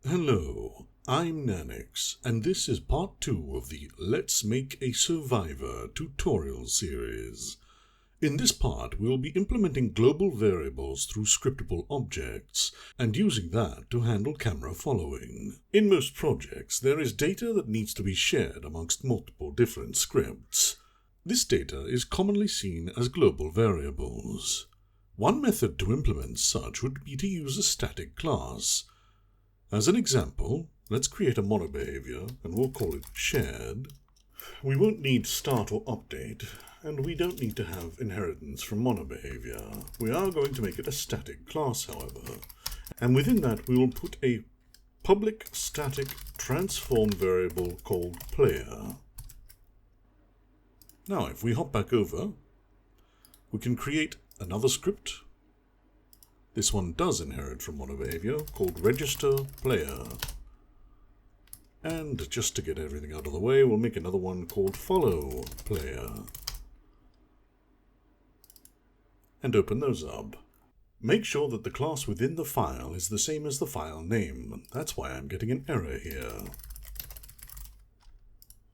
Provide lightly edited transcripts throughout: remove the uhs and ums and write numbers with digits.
Hello, I'm Nanix, and this is part 2 of the Let's Make a Survivor tutorial series. In this part, we'll be implementing global variables through scriptable objects, and using that to handle camera following. In most projects, there is data that needs to be shared amongst multiple different scripts. This data is commonly seen as global variables. One method to implement such would be to use a static class. As an example, let's create a monobehavior, and we'll call it shared. We won't need start or update, and we don't need to have inheritance from monobehavior. We are going to make it a static class, however, and within that we will put a public static transform variable called player. Now, if we hop back over, we can create another script. This one does inherit from monobehavior, called register player. And just to get everything out of the way, we'll make another one called follow player. And open those up. Make sure that the class within the file is the same as the file name. That's why I'm getting an error here.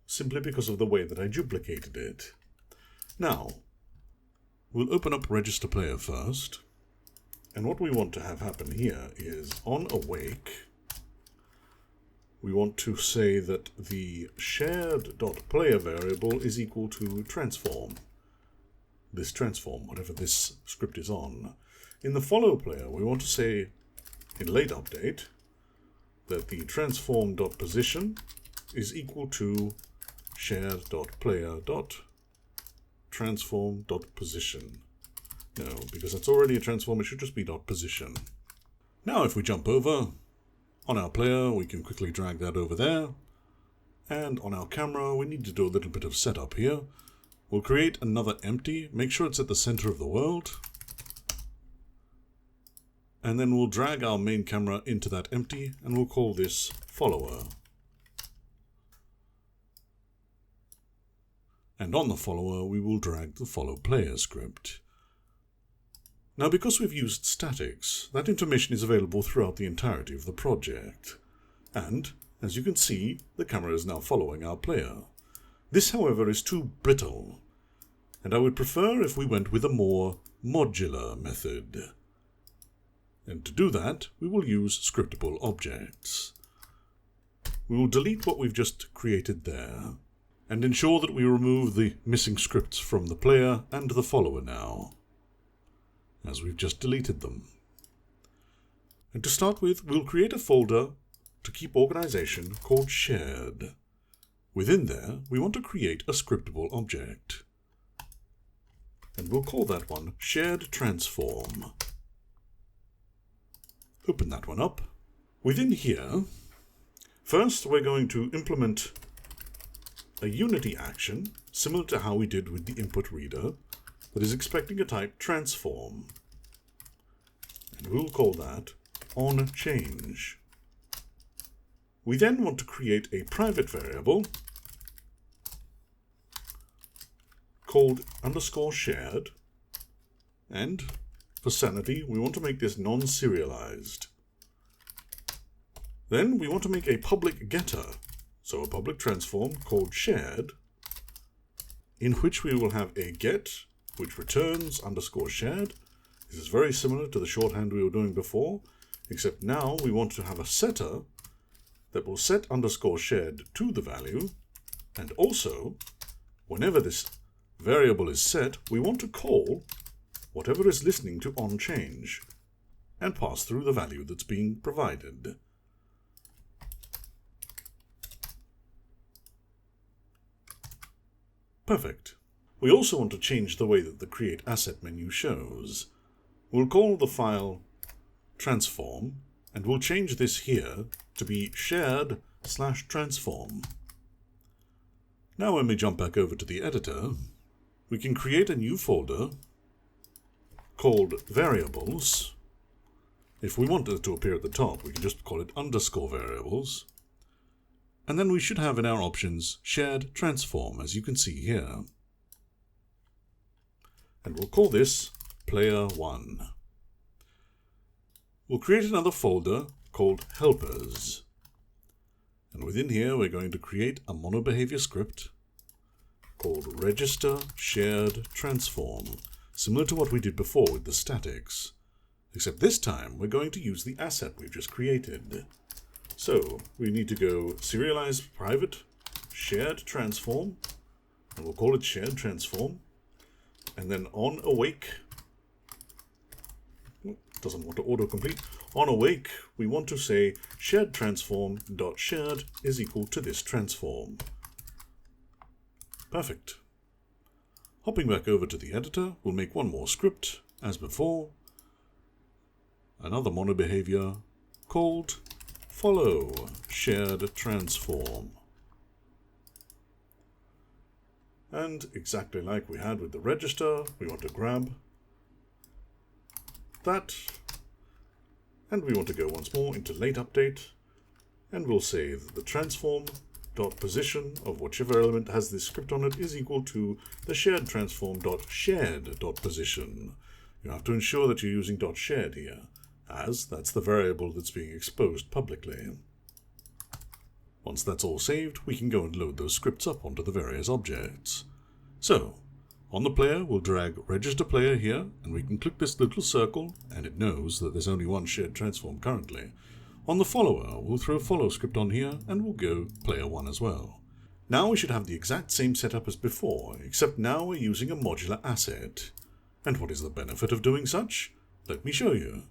Simply because of the way that I duplicated it. Now, we'll open up register player first. And what we want to have happen here is on awake, we want to say that the shared.player variable is equal to transform. This transform, whatever this script is on. In the follow player, we want to say in late update that the transform.position is equal to shared.player.transform.position. No, because that's already a transform, it should just be .position. Now if we jump over, on our player we can quickly drag that over there, and on our camera we need to do a little bit of setup here. We'll create another empty, make sure it's at the center of the world, and then we'll drag our main camera into that empty, and we'll call this follower. And on the follower we will drag the follow player script. Now, because we've used statics, that information is available throughout the entirety of the project. And, as you can see, the camera is now following our player. This, however, is too brittle, and I would prefer if we went with a more modular method. And to do that, we will use scriptable objects. We will delete what we've just created there, and ensure that we remove the missing scripts from the player and the follower now, as we've just deleted them. And to start with, we'll create a folder to keep organization called shared. Within there, we want to create a scriptable object. And we'll call that one shared transform. Open that one up. Within here, first we're going to implement a Unity action, similar to how we did with the input reader, that is expecting a type transform. And we'll call that onChange. We then want to create a private variable called _shared, and for sanity we want to make this non-serialized. Then we want to make a public getter, so a public transform called shared, in which we will have a get which returns _shared. This is very similar to the shorthand we were doing before, except now we want to have a setter that will set _shared to the value, and also, whenever this variable is set, we want to call whatever is listening to onChange, and pass through the value that's being provided. Perfect. We also want to change the way that the Create Asset menu shows. We'll call the file transform, and we'll change this here to be shared/transform. Now when we jump back over to the editor, we can create a new folder called variables. If we want it to appear at the top, we can just call it _variables. And then we should have in our options shared transform, as you can see here. And we'll call this player1. We'll create another folder called helpers. And within here, we're going to create a monobehavior script called register shared transform, similar to what we did before with the statics. Except this time, we're going to use the asset we've just created. So we need to go serialize private shared transform, and we'll call it shared transform. And then on awake, doesn't want to autocomplete. On awake, we want to say shared transform dot shared is equal to this transform. Perfect. Hopping back over to the editor, we'll make one more script, as before. Another monobehavior called follow shared transform. And exactly like we had with the register, we want to grab that, and we want to go once more into late update, and we'll say that the transform dot position of whichever element has this script on it is equal to the shared transform dot shared dot position. You have to ensure that you're using dot shared here, as that's the variable that's being exposed publicly. Once that's all saved, we can go and load those scripts up onto the various objects. So, on the player, we'll drag register player here, and we can click this little circle, and it knows that there's only one shared transform currently. On the follower, we'll throw follow script on here, and we'll go player 1 as well. Now we should have the exact same setup as before, except now we're using a modular asset. And what is the benefit of doing such? Let me show you.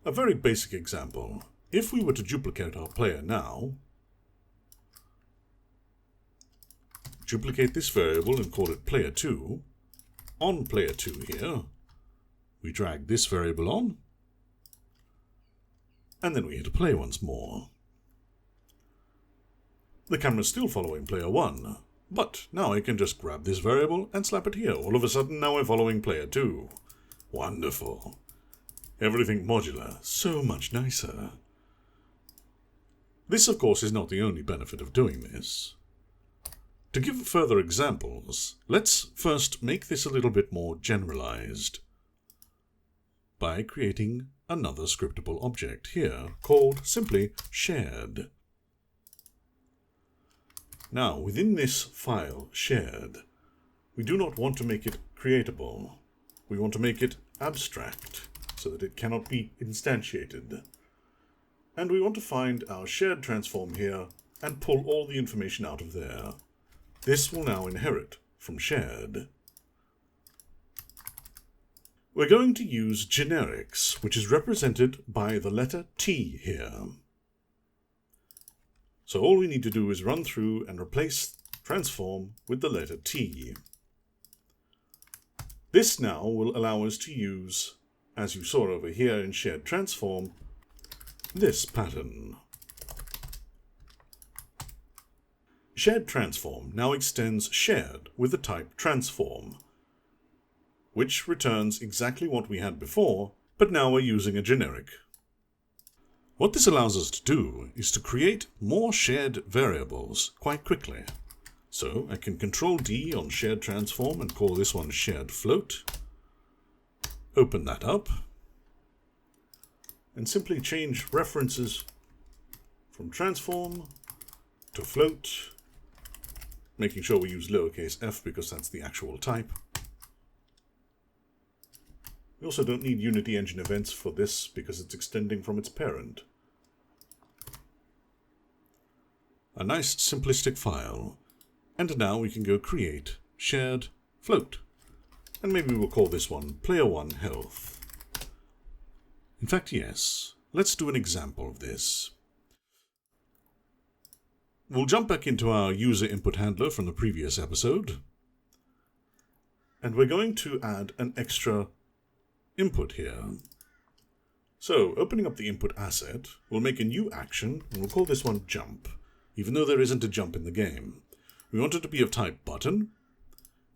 A very basic example. If we were to duplicate our player now, duplicate this variable and call it player 2, on player 2 here, we drag this variable on, and then we hit play once more. The camera's still following player 1, but now I can just grab this variable and slap it here. All of a sudden now we're following player 2. Wonderful. Everything modular, so much nicer. This, of course, is not the only benefit of doing this. To give further examples, let's first make this a little bit more generalized by creating another scriptable object here called simply shared. Now, within this file, shared, we do not want to make it creatable. We want to make it abstract so that it cannot be instantiated. And we want to find our shared transform here and pull all the information out of there. This will now inherit from shared. We're going to use generics, which is represented by the letter T here. So all we need to do is run through and replace transform with the letter T. This now will allow us to use, as you saw over here in shared transform, this pattern. Shared transform now extends shared with the type transform, which returns exactly what we had before, but now we're using a generic. What this allows us to do is to create more shared variables quite quickly. So I can Control D on shared transform and call this one shared float. Open that up and simply change references from transform to float, making sure we use lowercase f because that's the actual type. We also don't need Unity Engine events for this because it's extending from its parent. A nice simplistic file. And now we can go create shared float. And maybe we'll call this one player 1 health. In fact, yes. Let's do an example of this. We'll jump back into our user input handler from the previous episode. And we're going to add an extra input here. So, opening up the input asset, we'll make a new action, and we'll call this one jump, even though there isn't a jump in the game. We want it to be of type button,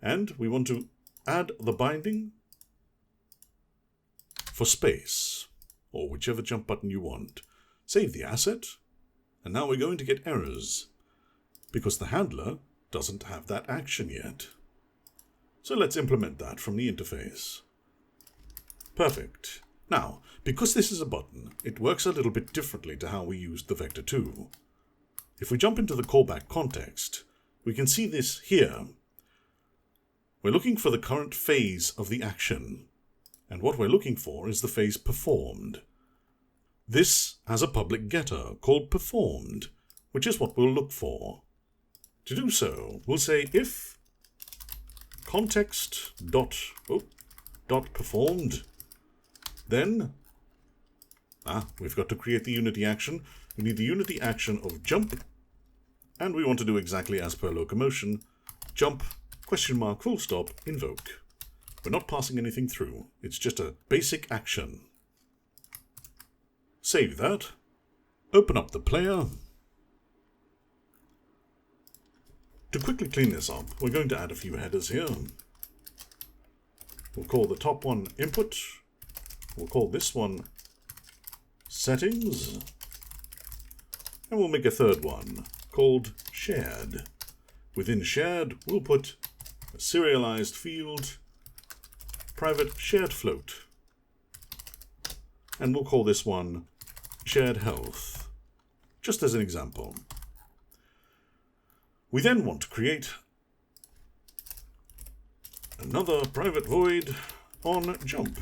and we want to add the binding for space, or whichever jump button you want. Save the asset, and now we're going to get errors, because the handler doesn't have that action yet. So let's implement that from the interface. Perfect. Now, Because this is a button, it works a little bit differently to how we used the vector2. If we jump into the callback context, we can see this here. We're looking for the current phase of the action, and what we're looking for is the phase performed. This has a public getter called performed, which is what we'll look for. To do so, we'll say if context dot performed, then we've got to create the unity action. We need the unity action of jump, and we want to do exactly as per locomotion, jump, question mark, full stop, invoke. We're not passing anything through, it's just a basic action. Save that, open up the player. To quickly clean this up, we're going to add a few headers here. We'll call the top one input. We'll call this one settings. And we'll make a third one called shared. Within shared, we'll put a serialized field, private shared float. And we'll call this one shared health, just as an example. We then want to create another private void on jump.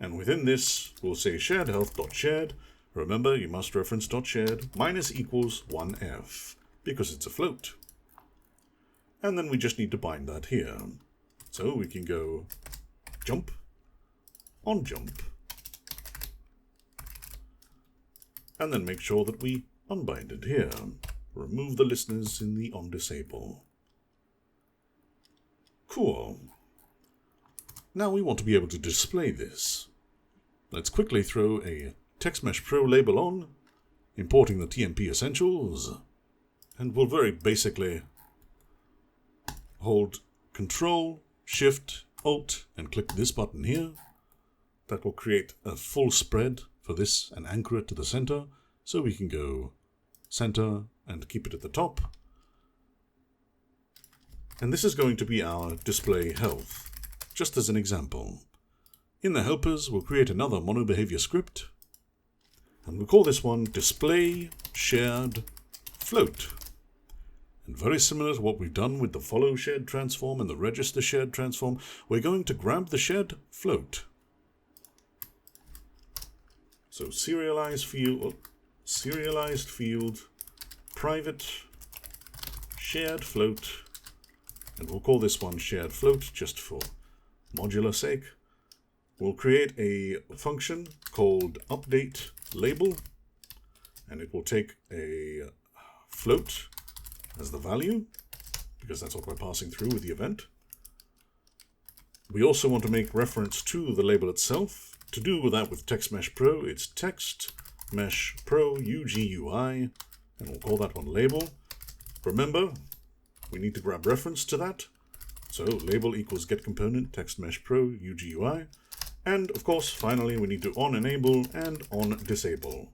And within this, we'll say shared health.shared. Remember, you must reference .shared minus equals 1f, because it's a float. And then we just need to bind that here. So we can go jump on jump. And then make sure that we unbind it here. Remove the listeners in the onDisable. Cool. Now we want to be able to display this. Let's quickly throw a TextMesh Pro label on, importing the TMP essentials, and we'll very basically hold Control, Shift, Alt, and click this button here. That will create a full spread for this and anchor it to the center, so we can go center and keep it at the top. And this is going to be our display health, just as an example. In the helpers, we'll create another monobehavior script, and we'll call this one display shared float. And very similar to what we've done with the follow shared transform and the register shared transform, we're going to grab the shared float. So serialized field, private shared float, and we'll call this one shared float just for modular sake. We'll create a function called update label, and it will take a float as the value, because that's what we're passing through with the event. We also want to make reference to the label itself. To do that with TextMesh Pro, it's TextMesh Pro UGUI, and we'll call that one label. Remember, we need to grab reference to that. So label equals getComponent TextMesh Pro UGUI. And of course, finally, we need to onEnable and onDisable.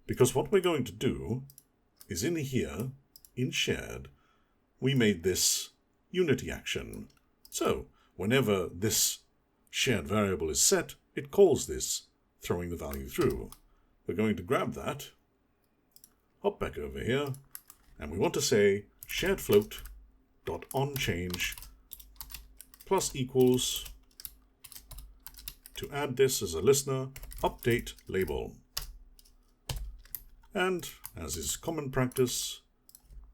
Because what we're going to do is in here, in shared, we made this unity action. So whenever this shared variable is set, it calls this, throwing the value through. We're going to grab that, hop back over here, and we want to say shared float dot onChange plus equals, to add this as a listener, update label. And as is common practice,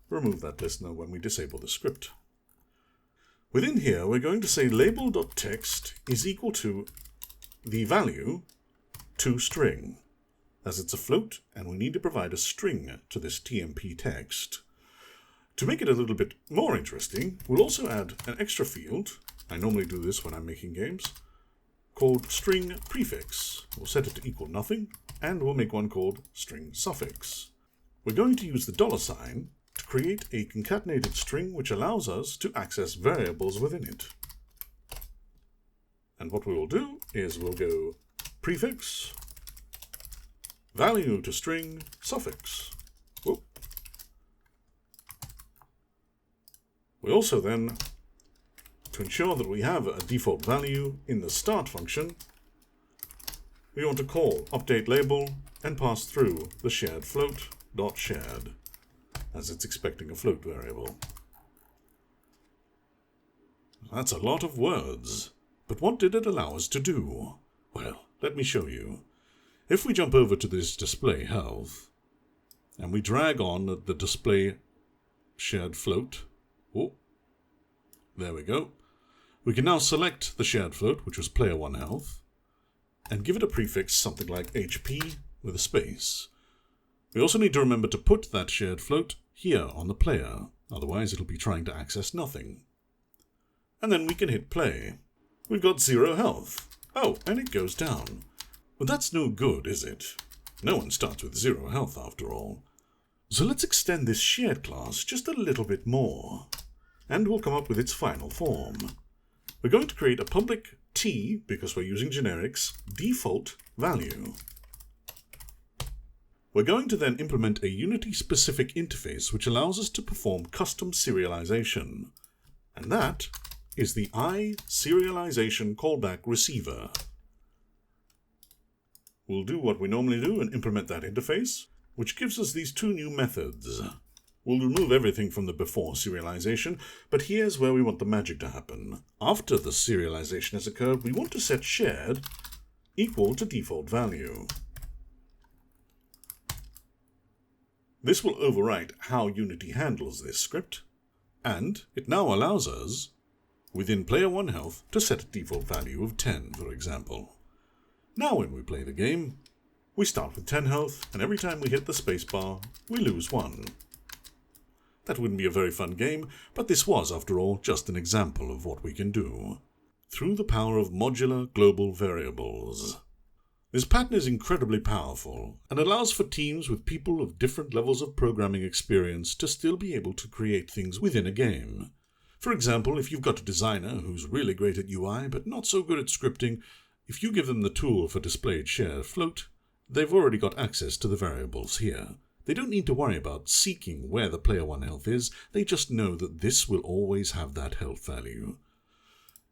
remove that listener when we disable the script. Within here, we're going to say label.text is equal to the value toString, as it's a float and we need to provide a string to this TMP text. To make it a little bit more interesting, we'll also add an extra field. I normally do this when I'm making games, called string prefix. We'll set it to equal nothing, and we'll make one called string suffix. We're going to use the $sign to create a concatenated string which allows us to access variables within it. And what we will do is we'll go prefix, value to string, suffix. Whoop. We also then, to ensure that we have a default value in the start function, we want to call update label and pass through the shared float.shared, as it's expecting a float variable. That's a lot of words, but what did it allow us to do? Well, let me show you. If we jump over to this display health, and we drag on the display shared float, oh, there we go. We can now select the shared float, which was player 1 health, and give it a prefix something like HP with a space. We also need to remember to put that shared float here on the player, otherwise it'll be trying to access nothing. And then we can hit play. We've got 0 health. Oh, and it goes down. But that's no good, is it? No one starts with 0 health after all. So let's extend this shared class just a little bit more, and we'll come up with its final form. We're going to create a public T, because we're using generics, default value. We're going to then implement a Unity-specific interface which allows us to perform custom serialization. And that is the iSerialization callback receiver. We'll do what we normally do and implement that interface, which gives us these 2 new methods. We'll remove everything from the before serialization, but here's where we want the magic to happen. After the serialization has occurred, we want to set shared equal to default value. This will overwrite how Unity handles this script, and it now allows us, within player 1 health, to set a default value of 10, for example. Now when we play the game, we start with 10 health, and every time we hit the spacebar, we lose 1. That wouldn't be a very fun game, but this was, after all, just an example of what we can do through the power of modular global variables. This pattern is incredibly powerful and allows for teams with people of different levels of programming experience to still be able to create things within a game. For example, if you've got a designer who's really great at UI but not so good at scripting, if you give them the tool for displayed shared float, they've already got access to the variables here. They don't need to worry about seeking where the player 1 health is, they just know that this will always have that health value.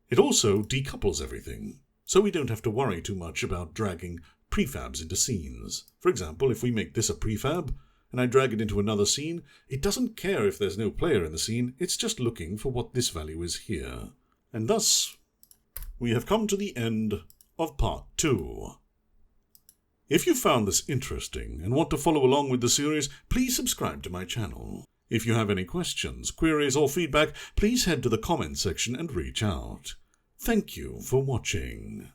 It also decouples everything, so we don't have to worry too much about dragging prefabs into scenes. For example, if we make this a prefab, and I drag it into another scene, it doesn't care if there's no player in the scene, it's just looking for what this value is here. And thus, we have come to the end of part 2. If you found this interesting and want to follow along with the series, please subscribe to my channel. If you have any questions, queries, or feedback, please head to the comments section and reach out. Thank you for watching.